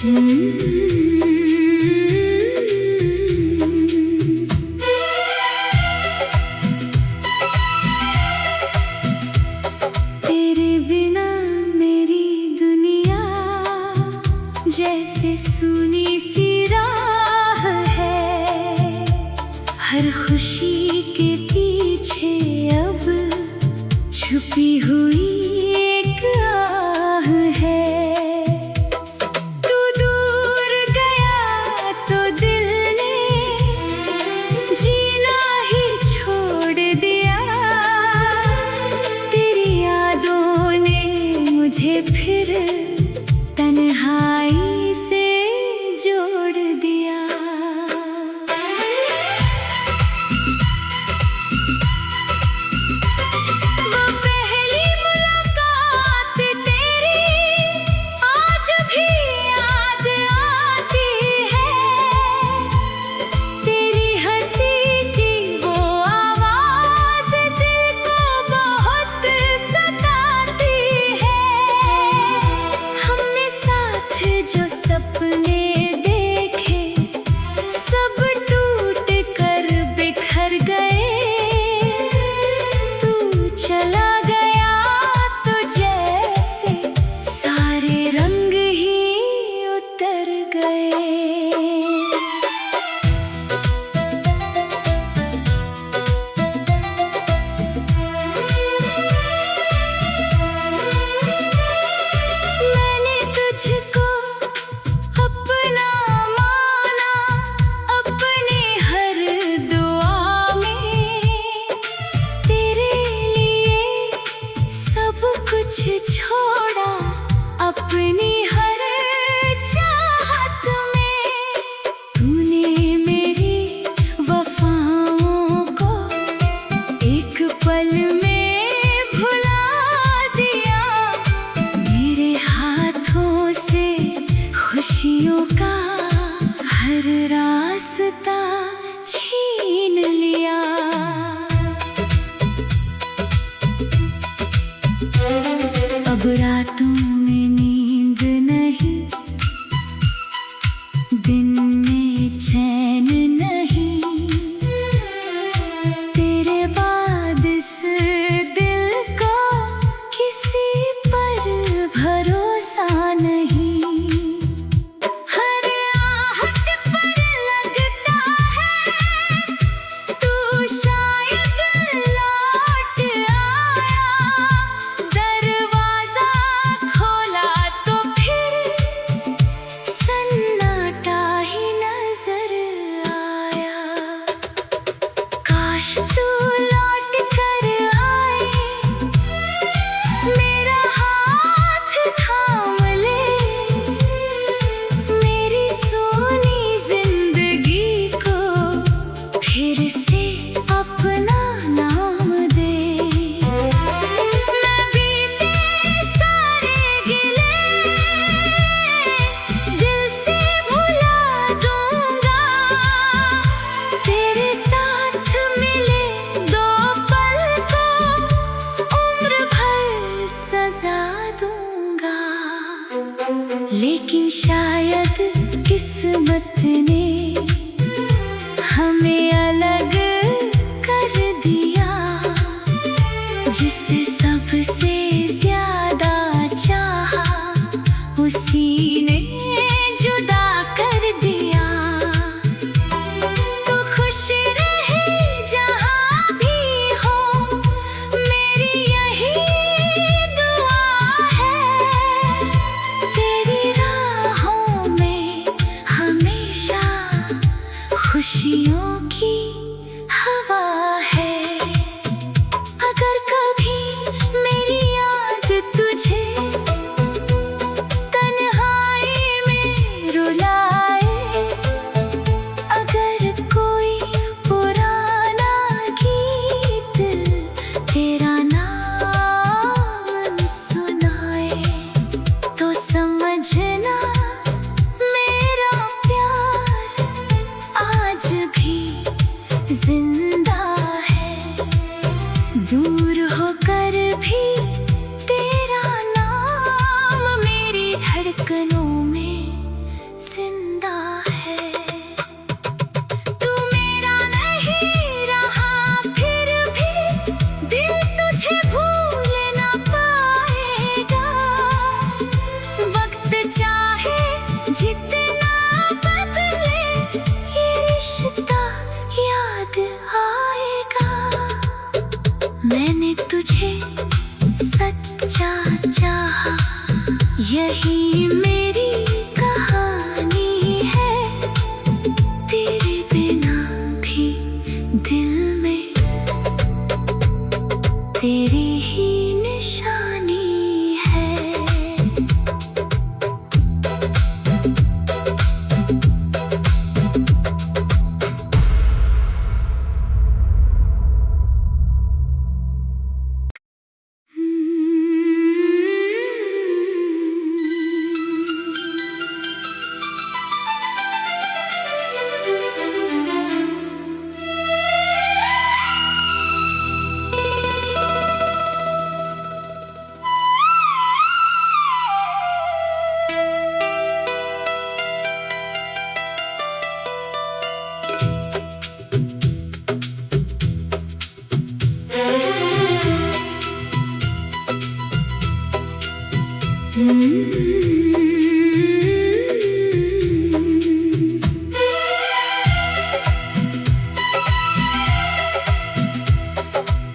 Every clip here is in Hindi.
तेरे बिना मेरी दुनिया जैसे सुनी सी राह है। हर खुशी के पीछे अब छुपी हुई एक आह है। तू दूर गया तो दिल ने जीना ही छोड़ दिया। तेरी यादों ने मुझे फिर तन्हाई से जोड़ दिया। वो पहली मुलाकात तेरी आज भी याद आती है। तेरी हंसी की वो आवाज दिल को बहुत सताती है। हमने साथ जो सपने देखे सब टूट कर बिखर गए। तू चला गया तो जैसे सारे रंग ही उतर गए। मैंने तुझको अपना माना अपनी हर दुआ में। तेरे लिए सब कुछ छोड़ा अपनी हर चाहत में। तूने मेरी वफाओं को एक पल में भुला दिया। मेरे हाथों से खुशियों का हर रास्ता छीन लिया। अब रातों में नींद नहीं, दिन में चैन नहीं। तेरे बाद इस दिल को किसी पर भरोसा नहीं। हर आहट पर लगता है तू शायद लौट आया। दरवाजा खोला तो फिर सन्नाटा ही नजर आया। काश तू लौट कर आए, मेरा हाथ थाम ले। मेरी सोनी जिंदगी को फिर से अपना नाम दे। मैं बीते सारे गिले दिल से भुला दूंगा। तेरे साथ मिले दो पल को उम्र भर सजा दूंगा। लेकिन शायद किस्मत ने हमें अलग कर दिया। जिसे सबसे ज्यादा चाहा उसी ने जुदा कर दिया। तू खुश रहे जहाँ भी हो, मेरी यही दुआ है। तेरी राहों में हमेशा यही मेरी कहानी है, तेरे बिना भी दिल में तेरी ही निशानी है।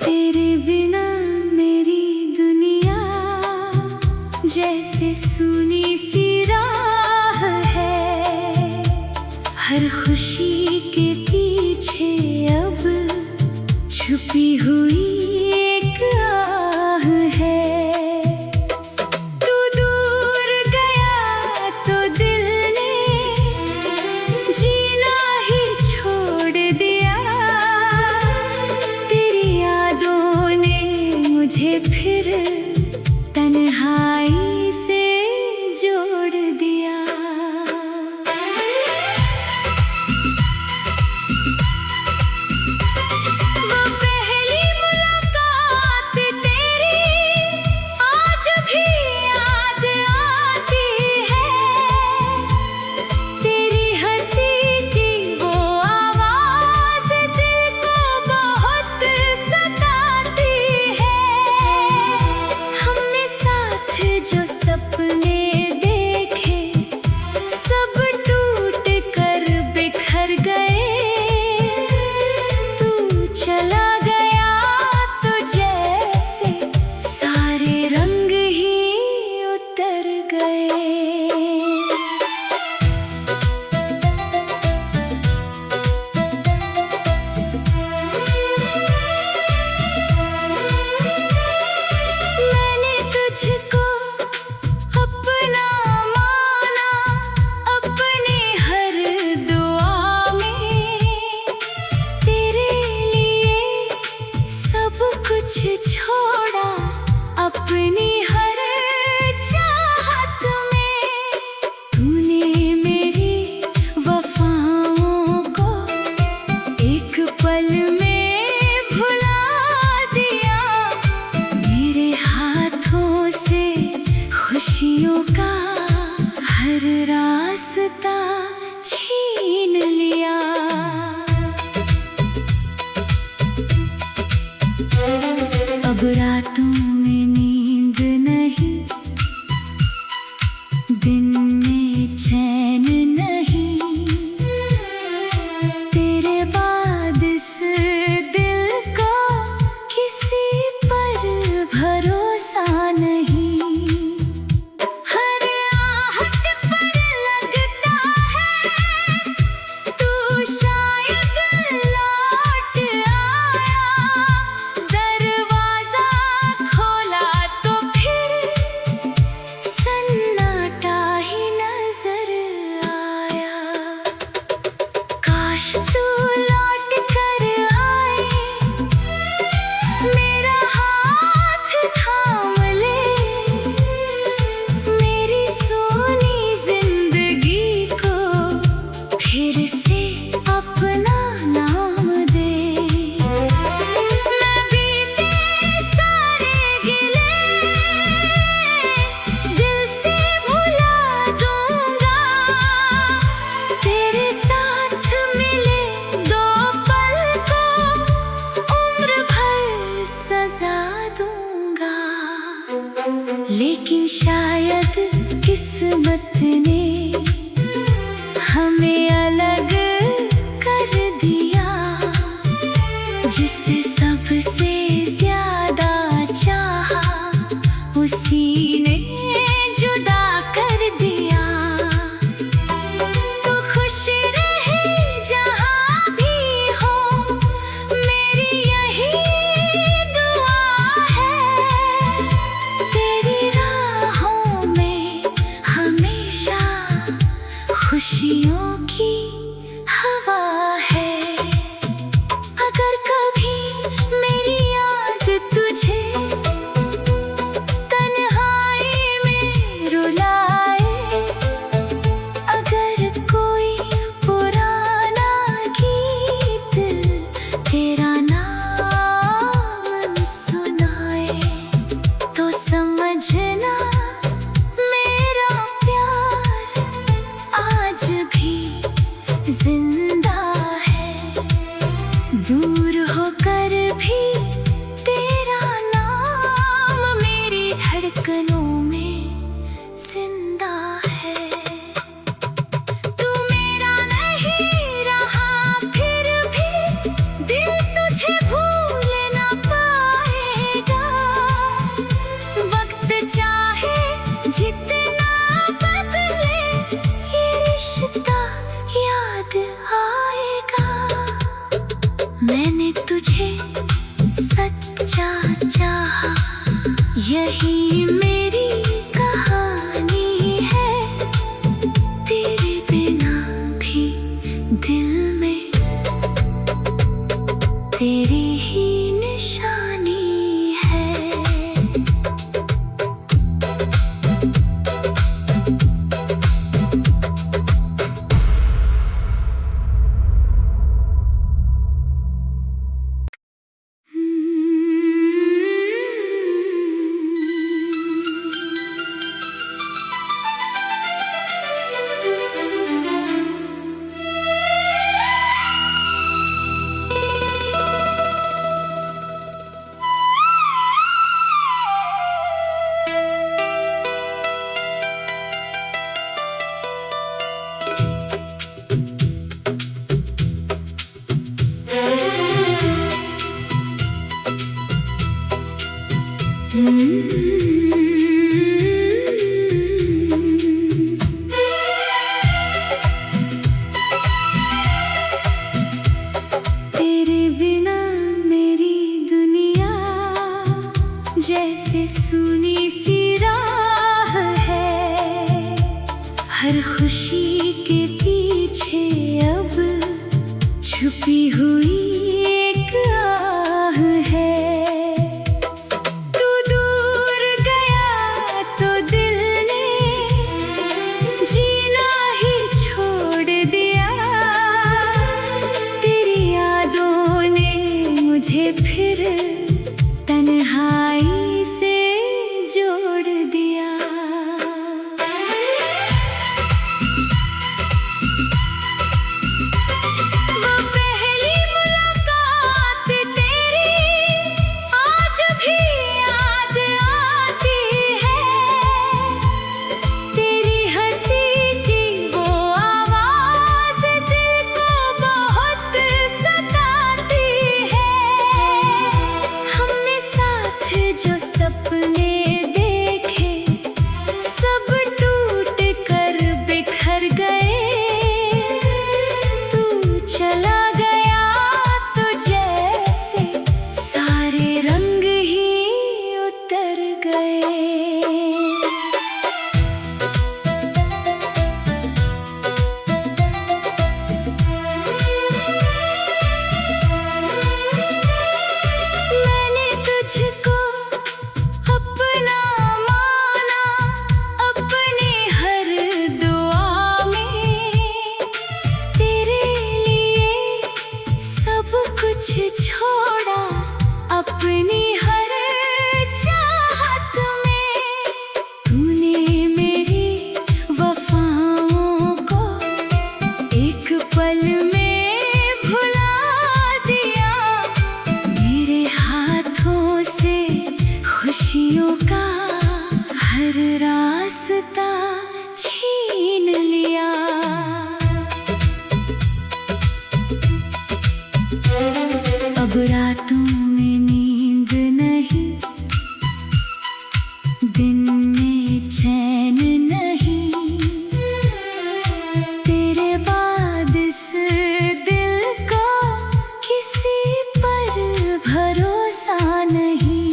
तेरे बिना मेरी दुनिया जैसे सूनी सी राह है। हर खुशी के पीछे अब छुपी हुई एक आह है। तू दूर गया तो दिल ने जीना ही छोड़ दिया। तेरी यादों ने मुझे फिर तन्हाई से जोड़ दिया। वो पहली मुलाकात तेरी आज भी याद आती है। तेरी हंसी की वो आवाज दिल को बहुत सताती है। हमने साथ जो सपने देखे सब टूट कर बिखर गए। तू चला गया तो जैसे सारे रंग ही उतर गए। मैंने तुझको अपना माना, अपनी हर दुआ में। तेरे लिए सब कुछ छोड़ा, अपनी हर चाहत में। तूने मेरी वफाओं को एक पल में भुला दिया। मेरे हाथों से खुशियों का हर रास्ता छीन लिया। अब रातों में नींद नहीं, दिन में चैन नहीं। तेरे बाद इस दिल को किसी पर भरोसा नहीं। हर आहट पर लगता है तू शायद लौट आया। दरवाजा खोला तो फिर सन्नाटा ही नजर आया। काश तू लौट कर आए, मेरा हाथ थाम ले। मेरी सोनी जिंदगी को फिर से अपना नाम दे। मैं बीते सारे गिले दिल से भुला दूंगा। तेरे साथ मिले दो पल को उम्र भर सजा दूंगा। लेकिन शायद किस्मत ने हमें अलग कर दिया। जिसे सबसे ज्यादा चाहा उसी ने जुदा खुशी के पीछे अब छुपी हुई एक आह है। तू दूर गया तो दिल ने जीना ही छोड़ दिया। तेरी यादों ने मुझे फिर तन्हाई से जोड़ दिया। वो पहली मुलाकात तेरी आज भी याद आती है। तेरी हंसी की वो आवाज दिल को बहुत सताती है। हमने साथ जो सपने देखे सब टूट कर बिखर गए। तू चला गया तो जैसे सारे रंग ही उतर गए। मैंने तुझको अपना माना अपनी हर दुआ में। तेरे लिए सब कुछ छोड़ा अपनी हर चाहत में। तूने मेरी वफाओं को एक पल में भुला दिया। मेरे हाथों से खुशियों का हर रास्ता छीन लिया। अब रातों में नींद नहीं, दिन में चैन नहीं। तेरे बाद इस दिल को किसी पर भरोसा नहीं।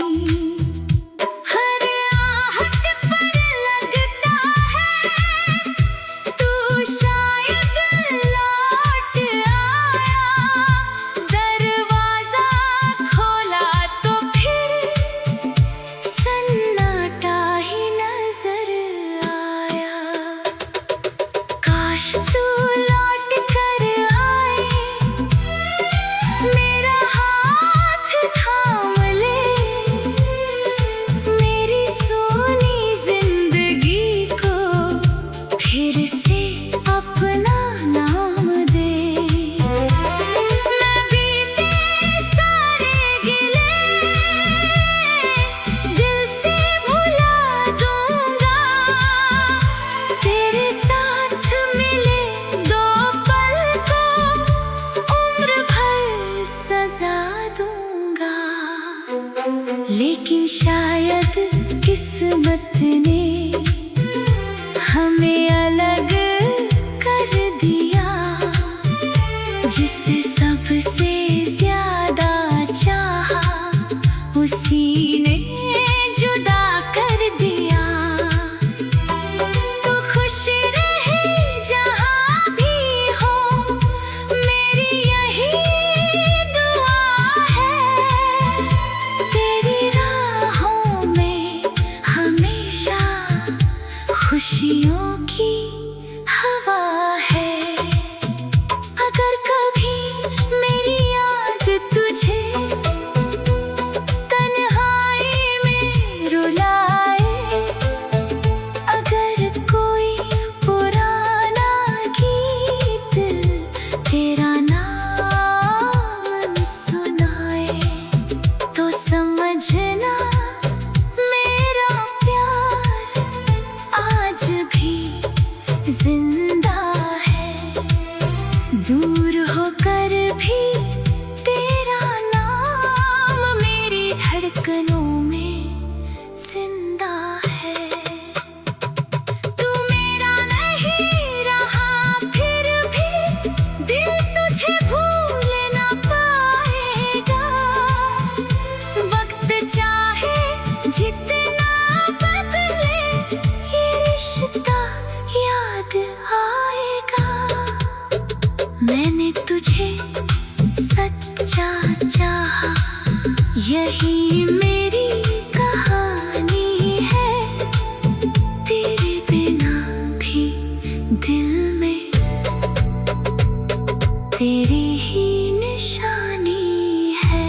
हर आहट पर लगता है तू शायद लौट आया। दरवाजा खोला तो फिर सन्नाटा ही नजर आया। काश तू लौट कर आए, मेरा हाथ थाम ले। मेरी सोनी जिंदगी को फिर से अपना नाम दे। मैं बीते सारे गिले दिल से भुला दूंगा। तेरे साथ मिले दो पल को उम्र भर सजा दूंगा। लेकिन शायद किस्मत ने हमें अलग कर दिया। जिसे सबसे ज्यादा चाहा उसी ने जुदा कर दिया। तू खुश रहे जहाँ भी हो, मेरी यही दुआ है। तेरी राहों में हमेशा खुशियों की हवा है। अगर कभी मेरी याद तुझे तन्हाई में रुलाए, अगर कोई पुराना गीत तेरा नाम सुनाए, तो समझना मेरा प्यार आज भी ही मेरी कहानी है, तेरे बिना भी दिल में तेरी ही निशानी है।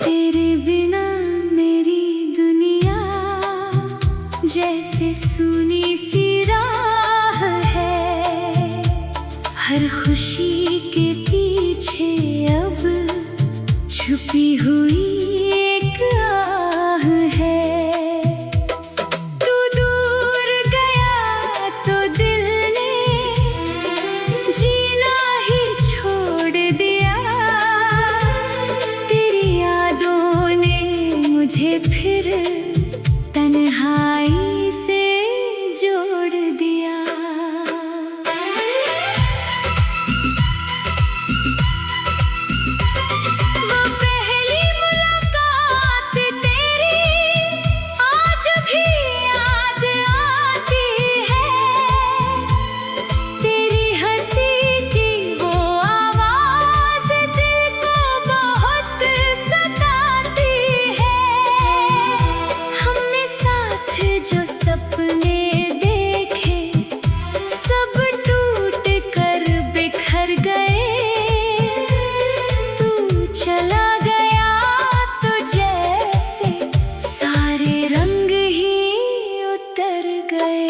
तेरे बिना मेरी दुनिया जैसे सुनी सी राह है। हर खुशी के पीछे अब छुपी हुई एक आह है। तू दूर गया तो दिल ने जीना ही छोड़ दिया। तेरी यादों ने मुझे फिर तन्हाई से जोड़ दिया। वो पहली मुलाकात तेरी आज भी याद आती है। तेरी हंसी की वो आवाज दिल को बहुत सताती है। हमने साथ जो सपने देखे सब टूट कर बिखर गए। तू चला गया तो जैसे सारे रंग ही उतर गए।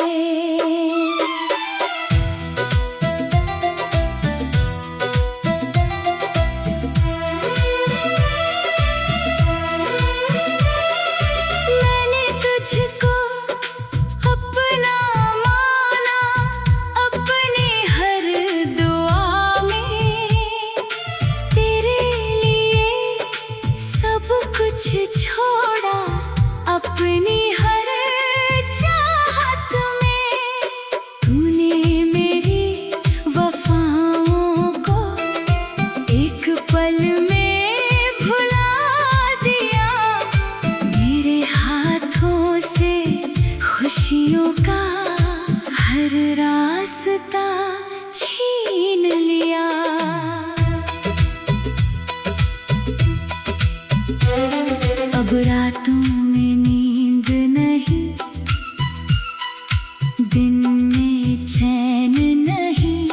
मैंने तुझको अपना माना, अपनी हर दुआ में। तेरे लिए सब कुछ छोड़ा, अपनी हर चाहत में। तूने मेरी वफाओं को एक पल में भुला दिया। मेरे हाथों से खुशियों का हर रास्ता छीन लिया। अब रातों में नींद नहीं, दिन में चैन नहीं।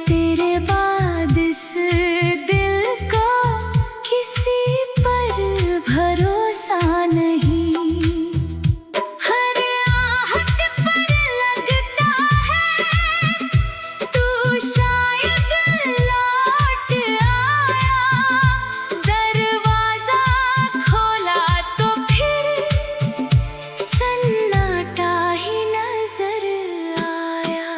तेरे बाद इस दिल को किसी पर भरोसा नहीं। हर आहट पर लगता है तू शायद लौट आया। दरवाजा खोला तो फिर सन्नाटा ही नजर आया।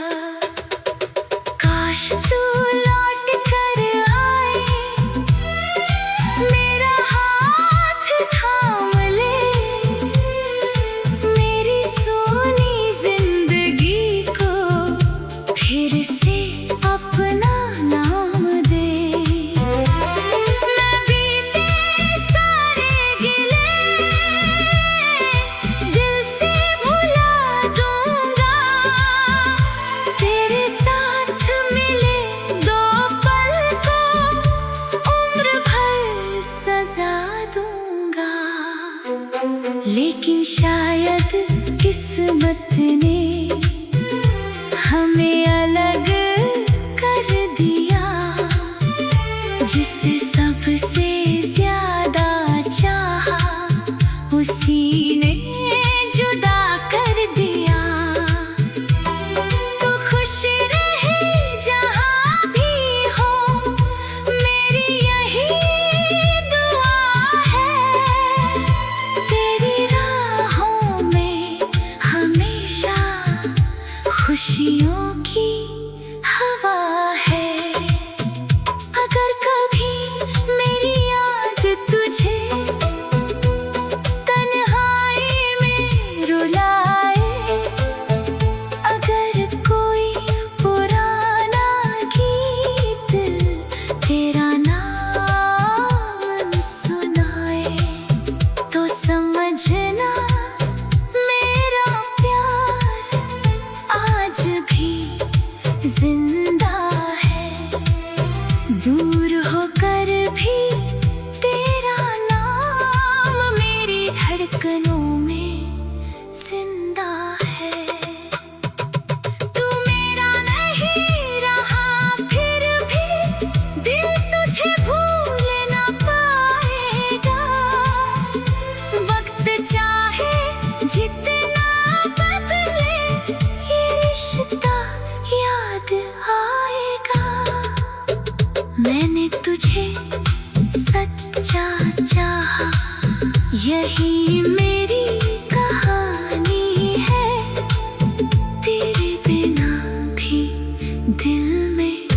काश तू लौट कर आए, मेरा हाथ थाम ले। मेरी सोनी जिंदगी को फिर से अपना नाम दे। मैं बीते सारे गिले दिल से भुला दूंगा। तेरे साथ मिले यही मेरी कहानी है, तेरे बिना भी दिल में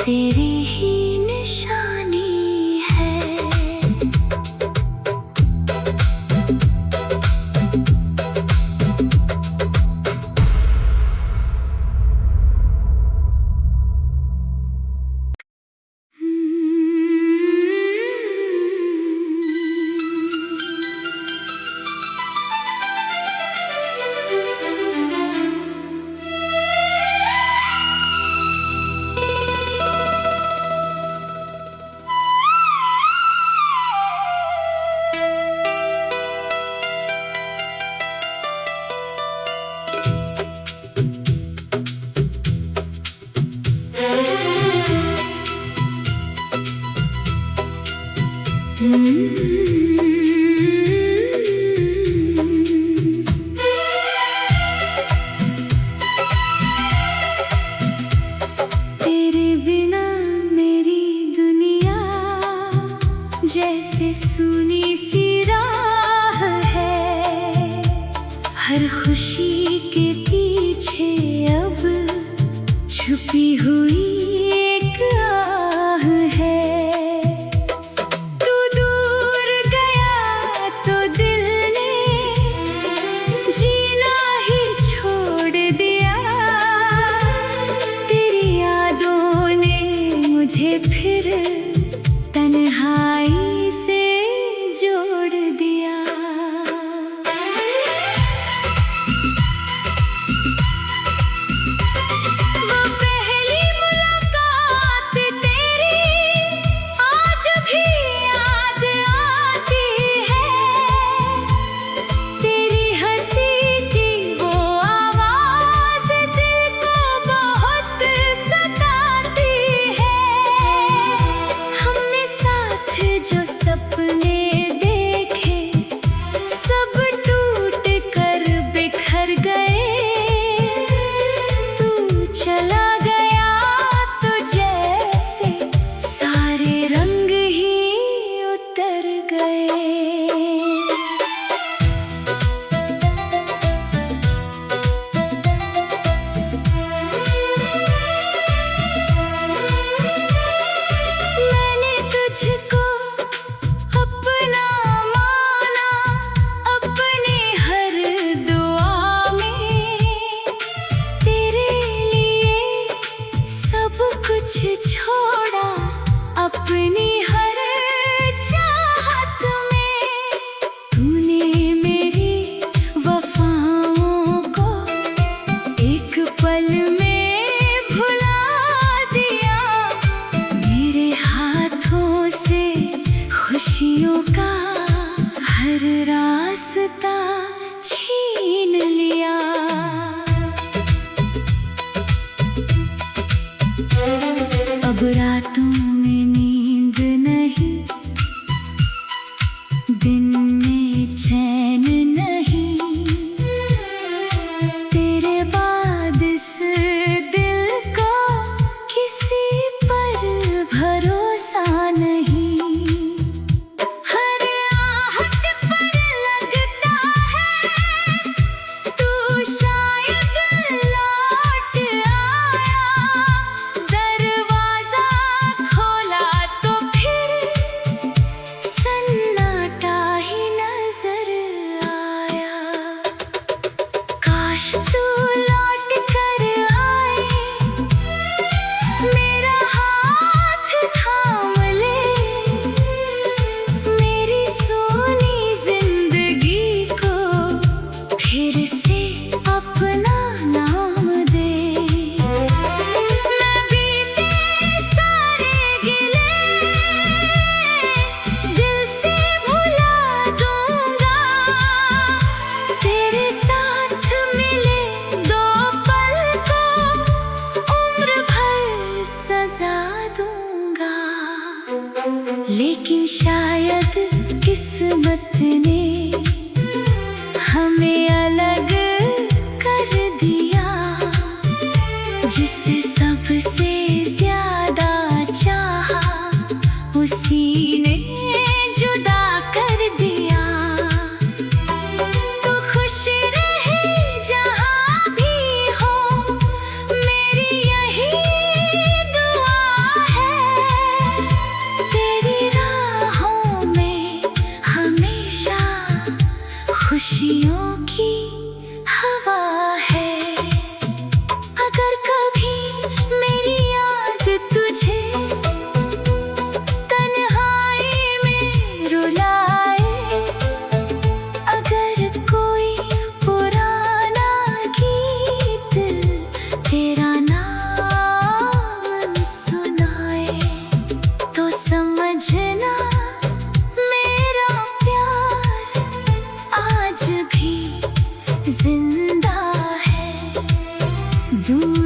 तेरी ही निशानी है। तेरे बिना मेरी दुनिया जैसे सूनी सी राह है। हर खुशी के पीछे अब छुपी हुई एक आह है। तू दूर गया तो दिल ने जीना ही छोड़ दिया। तेरी यादों ने मुझे फिर तन्हाई से जोड़ दिया। वो पहली मुलाकात तेरी आज भी याद आती है। तेरी हंसी की वो आवाज दिल को बहुत सताती है। हमने साथ जो सपने देखे सब टूट कर बिखर गए। तू चला गया तो जैसे सारे रंग ही उतर गए। मैंने तुझको अपना माना, अपनी हर दुआ में। तेरे लिए सब कुछ छोड़ा, अपनी हर चाहत में। तूने मेरी वफाओं को एक पल में भुला दिया। मेरे हाथों से खुशियों का हर रास्ता छीन लिया। अब रातों में नींद नहीं, दिन में चैन नहीं। तेरे बाद इस दिल को किसी पर भरोसा नहीं। हर आहट पर लगता है तू शायद लौट आया। दरवाजा खोला तो फिर सन्नाटा ही नजर आया। काश तू लौट कर आए, मेरा हाथ थाम ले। मेरी सोनी जिंदगी को फिर से अपना नाम दे। मैं बीते सारे गिले दिल से भुला दूंगा। तेरे साथ मिले दो पल को उम्र भर सजा दूंगा। लेकिन शायद किस्मत ने हमें अलग कर दिया। जिसे सबसे ज्यादा चाहा उसी ने जुदा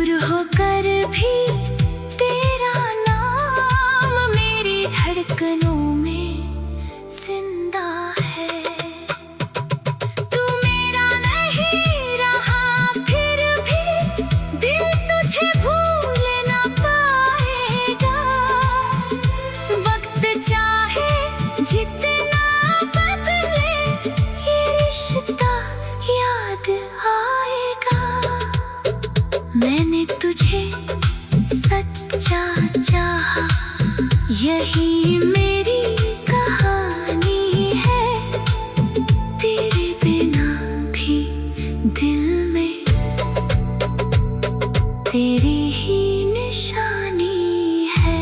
दूर होकर भी तेरा नाम मेरी धड़कनों में जिंदा है। तू मेरा नहीं रहा फिर भी दिल तुझे भूल ना पाएगा। वक्त चाहे जितना बदले ये रिश्ता याद आएगा। मैंने तुझे सच्चा चाहा, यही मेरी कहानी है। तेरे बिना भी दिल में तेरी ही निशानी है।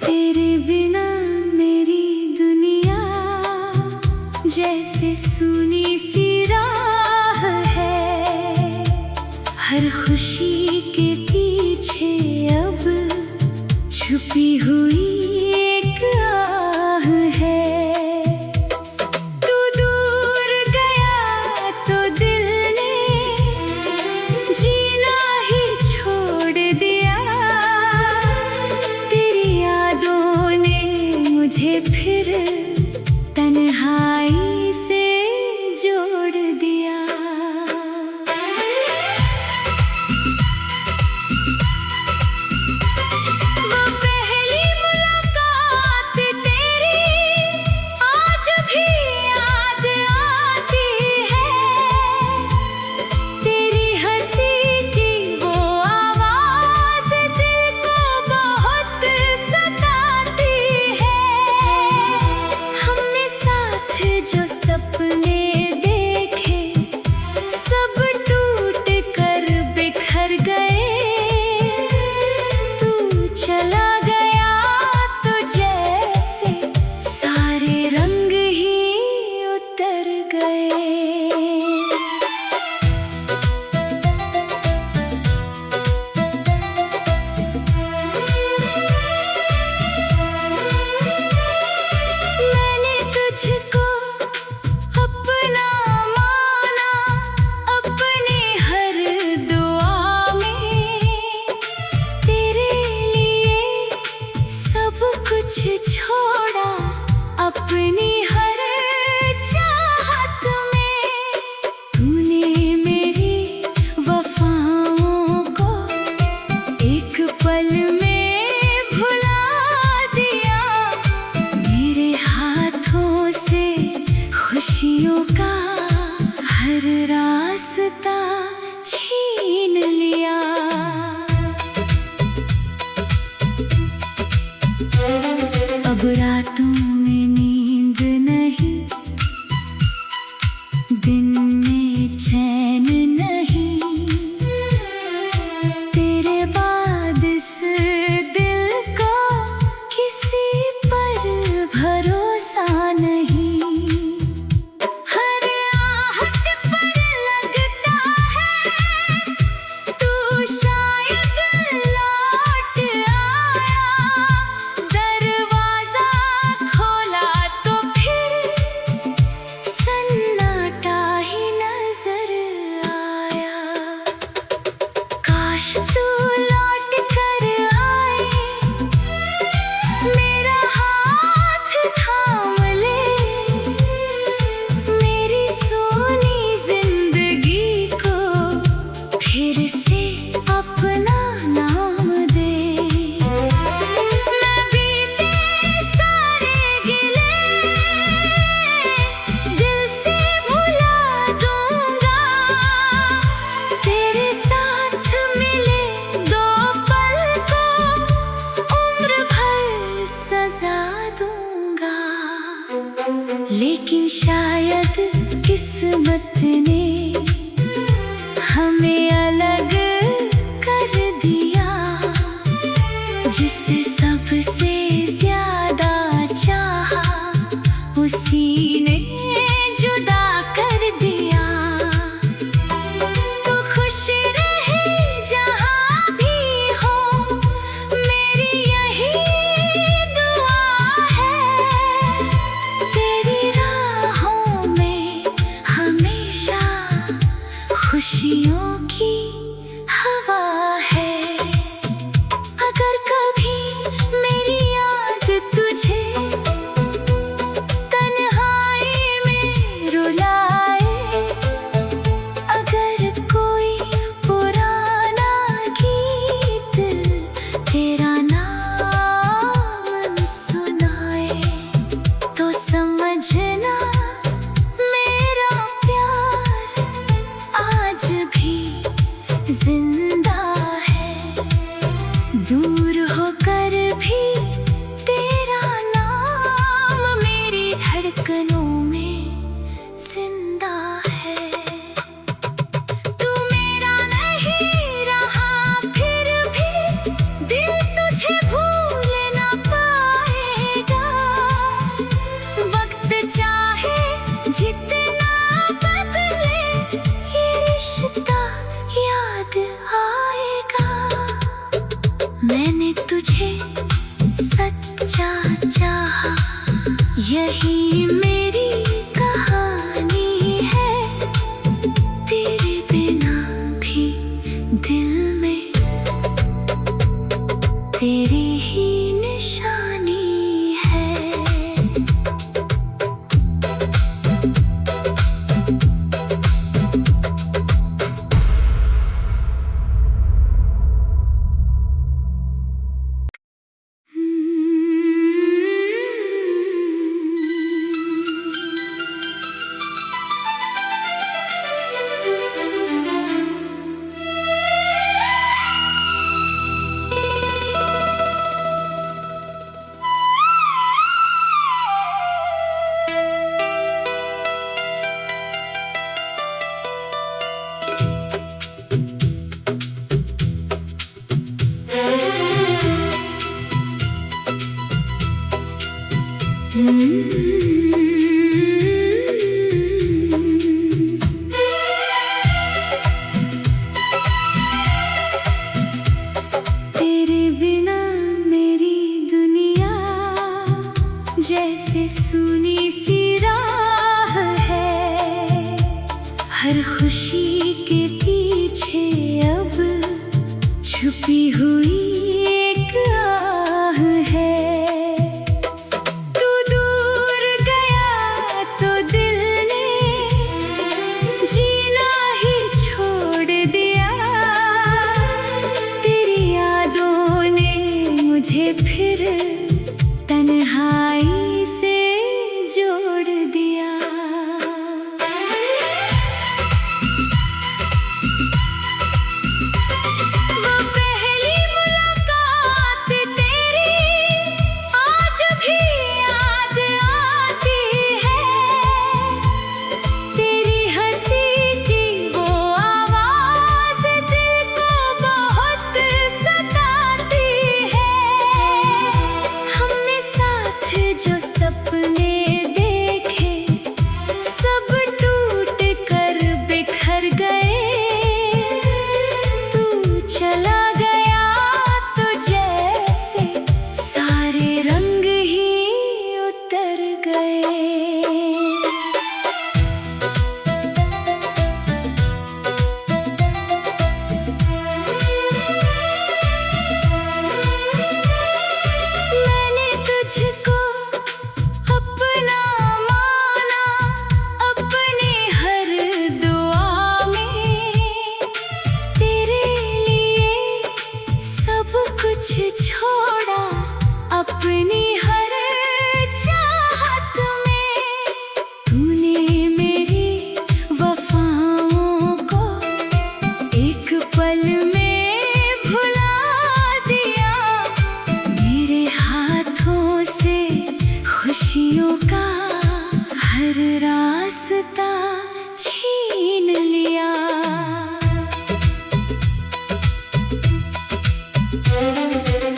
तेरे बिना मेरी दुनिया जैसे सूनी सी राह है। हर खुशी के पीछे अब छुपी हुई एक आह है। तू दूर गया तो दिल ने जीना ही छोड़ दिया। तेरी यादों ने मुझे फिर तन्हाई से जोड़ दिया। वो पहली मुलाकात तेरी आज भी याद आती है। तेरी हंसी की वो आवाज दिल को बहुत सताती है। हमने साथ जो सपने देखे सब टूट कर बिखर गए। तू चला गया तो जैसे सारे रंग ही उतर गए। मैंने तुझको अपना माना अपनी हर दुआ में। तेरे लिए सब कुछ छोड़ा अपनी हर चाहत में। तूने मेरी वफाओं को एक पल में भुला दिया। मेरे हाथों से खुशियों का हर रास्ता छीन लिया। अब रातों में नींद नहीं, दिन में चैन नहीं। तेरे बाद इस दिल को किसी पर भरोसा नहीं। हर आहट पर लगता है तू शायद लौट आया। दरवाजा लेकिन शायद किस्मत ने हमें अलग कर दिया। जिसे सबसे ज्यादा चाहा उसी ने जुदा कर दिया। तो खुश रहे जहाँ भी हो, मेरी यही दुआ है। तेरी राहों में हमेशा खुशियों की हवा है। अगर कभी मेरी याद तुझे तन्हाई में रुलाए, अगर कोई पुराना गीत तेरा नाम सुनाए, तो समझना मेरा प्यार आज भी जिंदा है। दूर होकर भी तेरा नाम मेरी धड़कनों में जिंदा है। तू मेरा नहीं रहा फिर भी दिल तुझे भूल ना पाएगा। वक्त चाहे जितना बदले, ये रिश्ता याद आएगा। मैंने तुझे सच्चा चाहा, यही मेरी कहानी है। तेरे बिना भी दिल में तेरी ही निशानी है। तेरे बिना मेरी दुनिया जैसे सूनी सी राह है। हर खुशी के पीछे अब छुपी हुई एक आह है। तू दूर गया तो दिल ने जीना ही छोड़ दिया। तेरी यादों ने मुझे फिर तन्हाई से जोड़ दिया। वो पहली मुलाकात तेरी आज भी याद आती है। तेरी हंसी की वो आवाज दिल को बहुत सताती है। हमने साथ जो सपने देखे सब टूट कर बिखर गए। तू चला गया तो जैसे सारे रंग ही उतर गए। मैंने तुझको अपना माना, अपनी हर दुआ में। तेरे लिए सब कुछ छोड़ा अपनी हर चाहत में। तूने मेरी वफाओं को एक पल में भुला दिया। मेरे हाथों से खुशियों का हर रास्ता छीन लिया।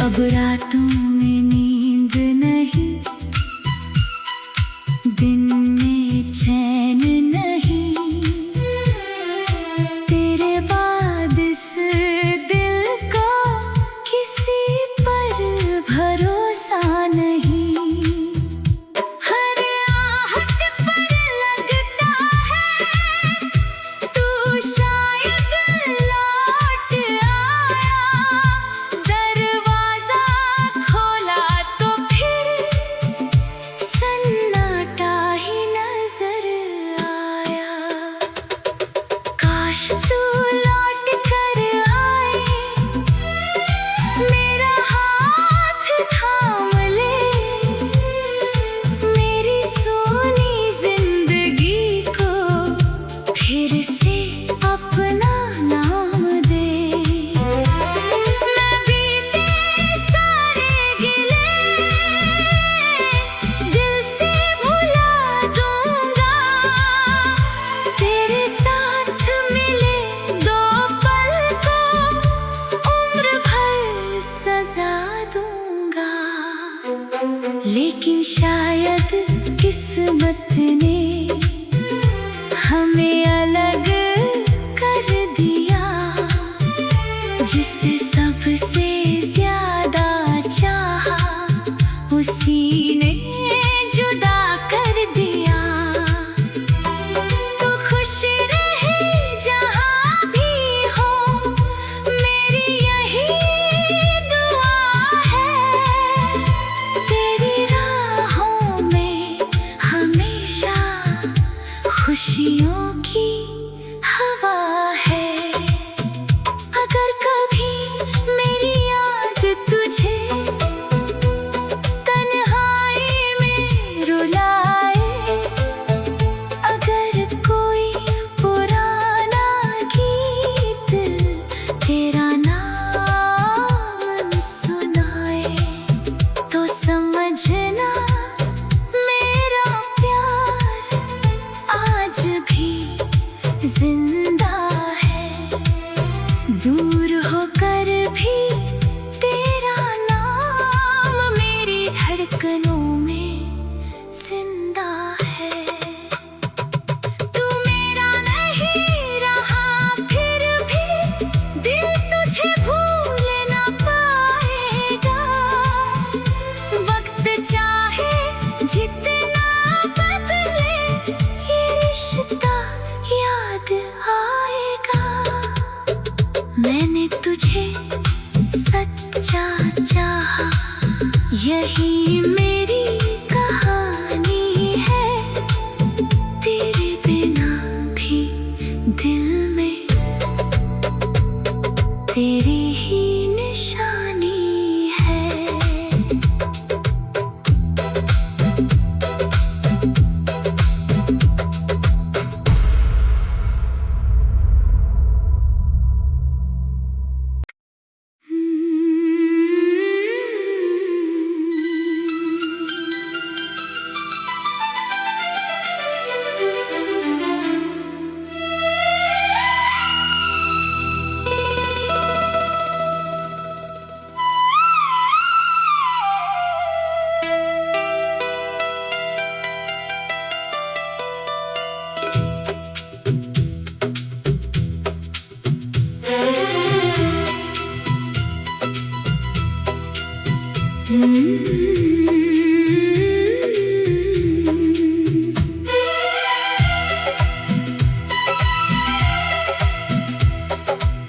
अब रातों में नींद नहीं, दिन में चैन नहीं, तेरे बाद इस दिल को किसी पर भरोसा नहीं। हर आहट पर लगता है तू शायद लौट आया। दरवाजा खोला तो फिर सन्नाटा ही नजर आया। काश तू लौट कर आए, मेरा हाथ थाम ले, मेरी सोनी जिंदगी को फिर से अपना नाम दे। मैं बीते सारे गिले दिल से भुला दूंगा। तेरे साथ मिले दो पल को उम्र भर सजा दूंगा। लेकिन शायद किस्मत ने हमें अलग कर दिया। जिसे सबसे ज्यादा चाहा उसी ने जुदा कर दिया। तू खुश रहे जहाँ भी हो, मेरी यही दुआ है। तेरी राहों में हमेशा खुशियों की हवा है। अगर कभी मेरी याद तुझे तन्हाई में रुलाए, अगर कोई पुराना गीत तेरा नाम सुनाए, तो समझना मेरा प्यार आज भी जिंदा है। दूर होकर भी तेरा नाम मेरी धड़कनों में जिंदा है। तू मेरा नहीं रहा फिर भी दिल तुझे भूल ना पाएगा। वक्त चाहे जितना बदले, ये रिश्ता याद आएगा। मैंने तुझे सच्चा चाहा, यही मेरी कहानी है। तेरे बिना भी दिल में तेरी ही निशानी है।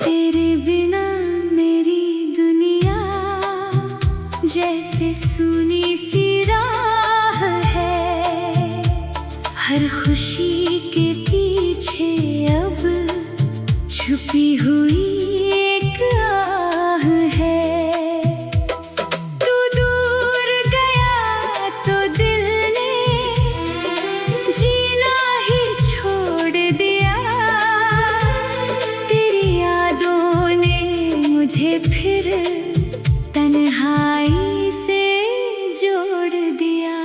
तेरे बिना मेरी दुनिया जैसे सुनी सी राह है। हर खुशी के पीछे अब छुपी हुई एक आह है। तू दूर गया तो दिल ने जीना ही छोड़ दिया। तेरी यादों ने मुझे फिर तन्हाई से जोड़ दिया।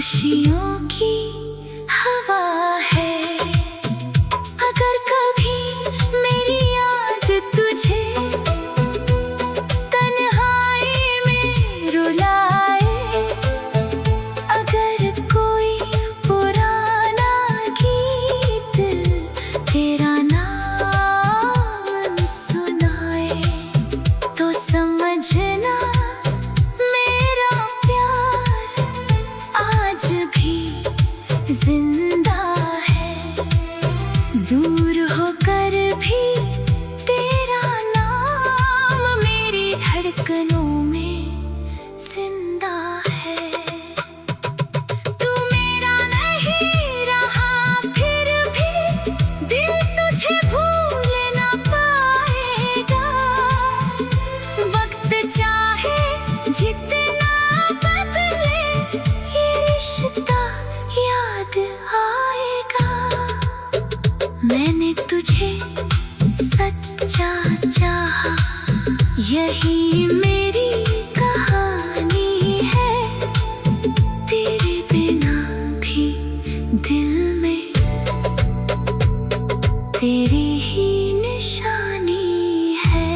खुशियों की हवा है। अगर कभी मेरी याद तुझे तन्हाई में रुलाए, अगर कोई पुराना गीत तेरा नाम सुनाए, तो समझना मेरा प्यार आज भी जिंदा है। दूर होकर भी तेरा नाम मेरी धड़कनों में जिंदा है। तू मेरा नहीं रहा फिर भी दिल तुझे भूल ना पाएगा। वक्त चाहे जितना बदले, ये रिश्ता याद आएगा। मैंने तुझे सच्चा चाहा, यही मेरी कहानी है। तेरे बिना भी दिल में तेरी ही निशानी है।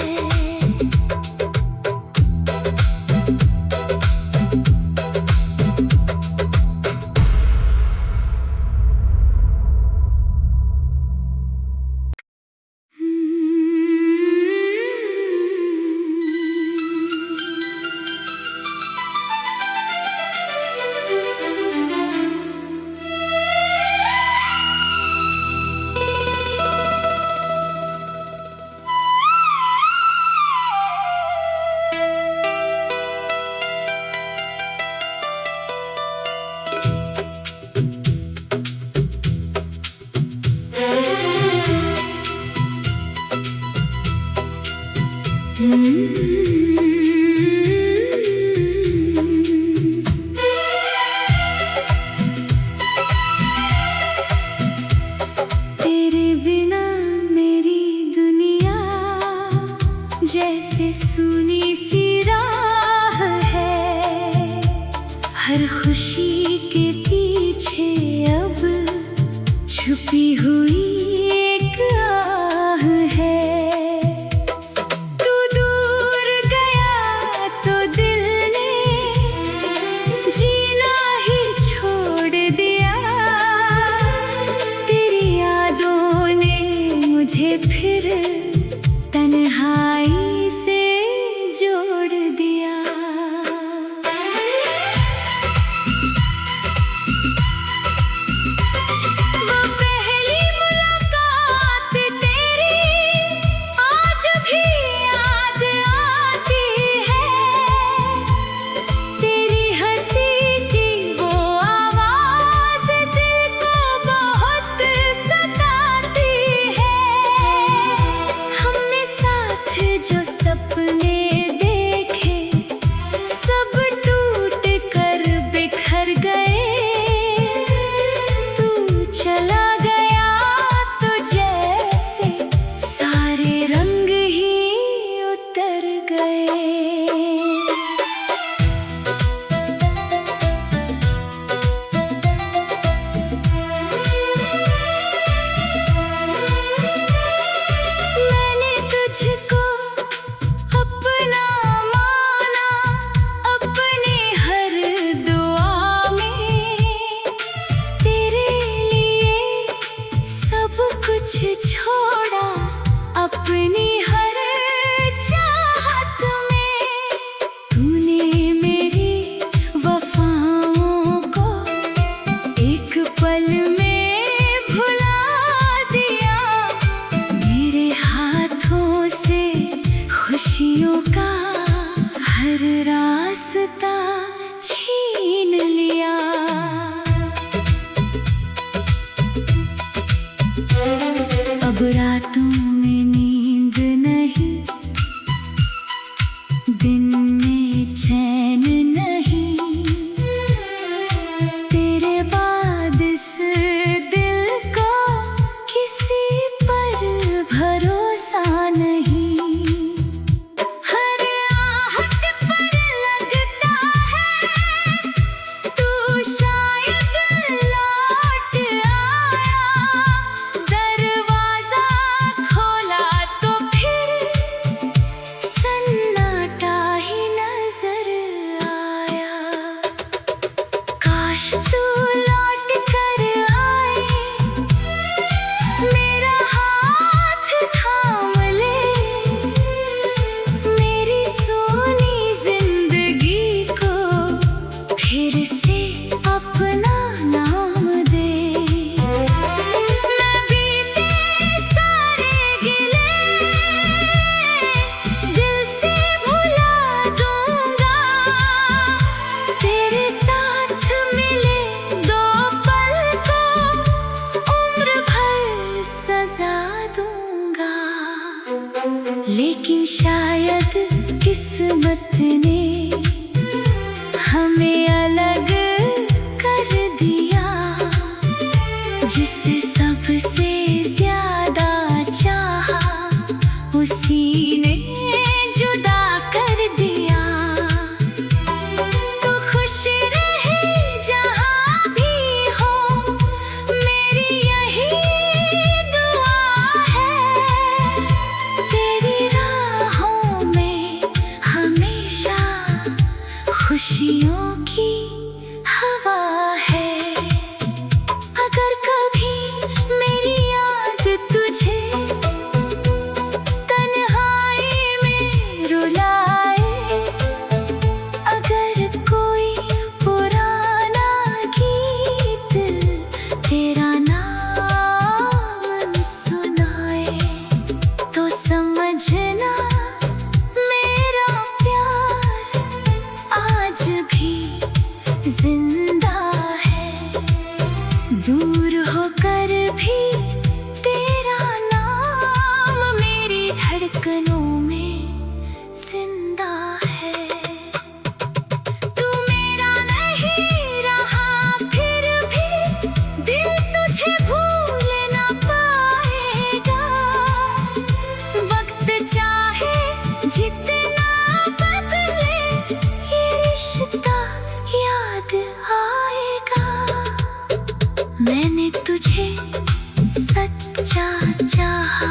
तेरे बिना मेरी दुनिया जैसे सूनी सी राह है। हर खुशी के पीछे अब छुपी हुई एक आह है। तू दूर गया तो दिल ने जीना ही छोड़ दिया। तेरी यादों ने मुझे फिर तन्हाई से जोड़ दिया। वो पहली मुलाकात काश तू लौट कर आए, मेरा हाथ थाम ले, मेरी सोनी जिंदगी को फिर से अपना नाम दे। मैं बीते सारे गिले दिल से भुला दूंगा, तेरे साथ मिले दो पल को उम्र भर सजा दूंगा। लेकिन शायद किस्मत ने हमें अलग कर दिया, जिसे सबसे ज्यादा चाहा उसी ने जुदा कर दिया। तू खुश रहे जहाँ भी हो, मेरी यही दुआ है। तेरी राहों में हमेशा खुशियों की हवा है। अगर कभी मेरी याद तुझे तन्हाई में रुलाए, अगर कोई पुराना गीत तेरा नाम सुनाए, तो समझना मेरा प्यार आज भी जिंदा है। दूर होकर भी तेरा नाम मेरी धड़कनों में जिंदा है। तू मेरा नहीं रहा फिर भी दिल तुझे भूल ना पाएगा। वक्त चाहे जितना बदले, ये रिश्ता याद आएगा। मैंने तुझे सच्चा चाहा,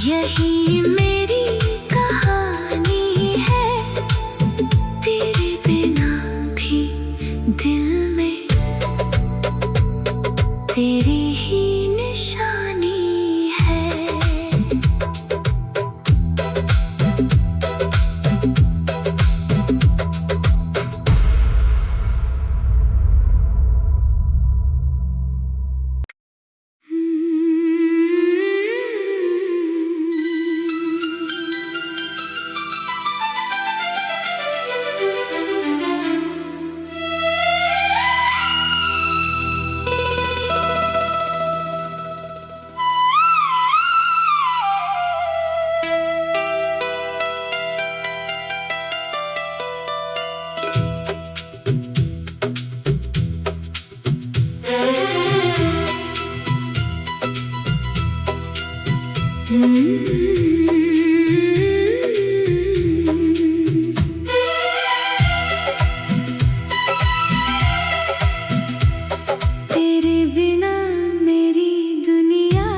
यही मेरी कहानी है। तेरे बिना भी दिल में तेरी ही निशानी है। तेरे बिना मेरी दुनिया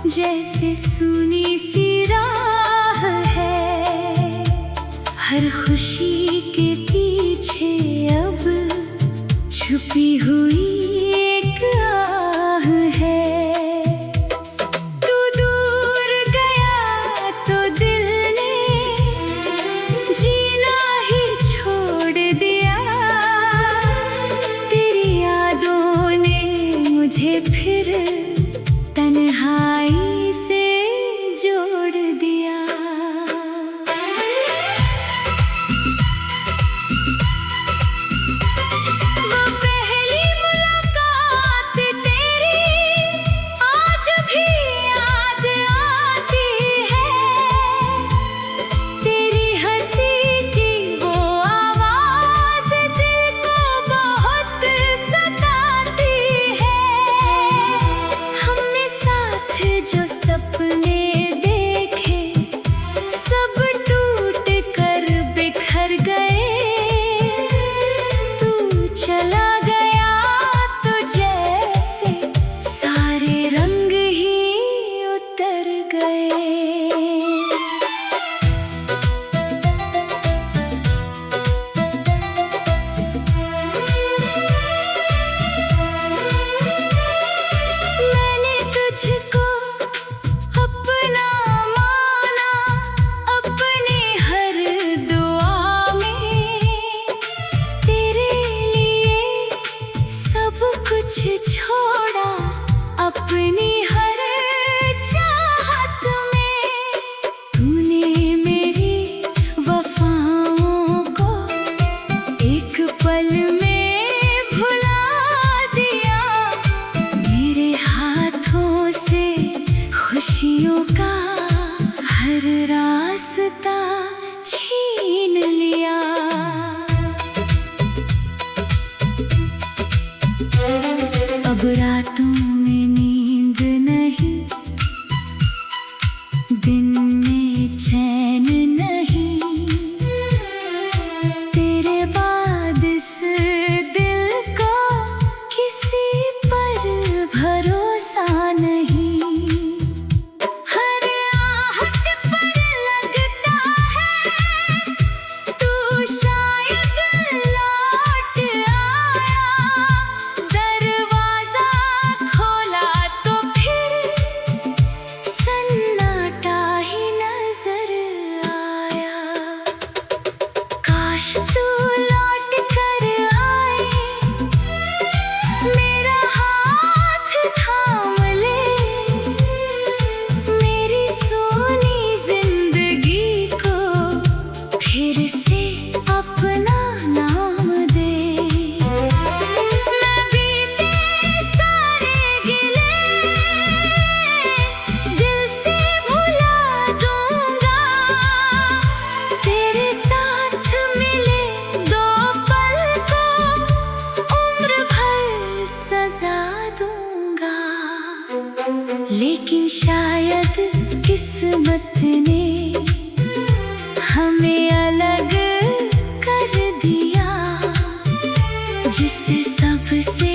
जैसे सूनी सी राह है। हर खुशी के पीछे अब छुपी हुई एक आह है। तू दूर गया तो दिल ने जीना ही छोड़ दिया। तेरी यादों ने मुझे फिर तन्हाई से जोड़ दिया। वो पहली मुलाकात रास्ता छीन लिया। अब रातों में नींद नहीं, दिन में चैन नहीं, तेरे बाद इस दिल को किसी पर भरोसा नहीं। हर आहट पर लगता है तू शायद लौट आया, दरवाजा खोला तो फिर सन्नाटा ही नजर आया। काश तू लौट कर आए, मेरा हाथ थाम ले, मेरी सोनी जिंदगी को फिर से अपना नाम दे। मैं बीते सारे गिले दिल से भुला दूंगा, तेरे साथ मिले दो पल को उम्र भर सजा दूंगा। लेकिन शायद किस्मत ने हमें अलग कर दिया, जिससे सबसे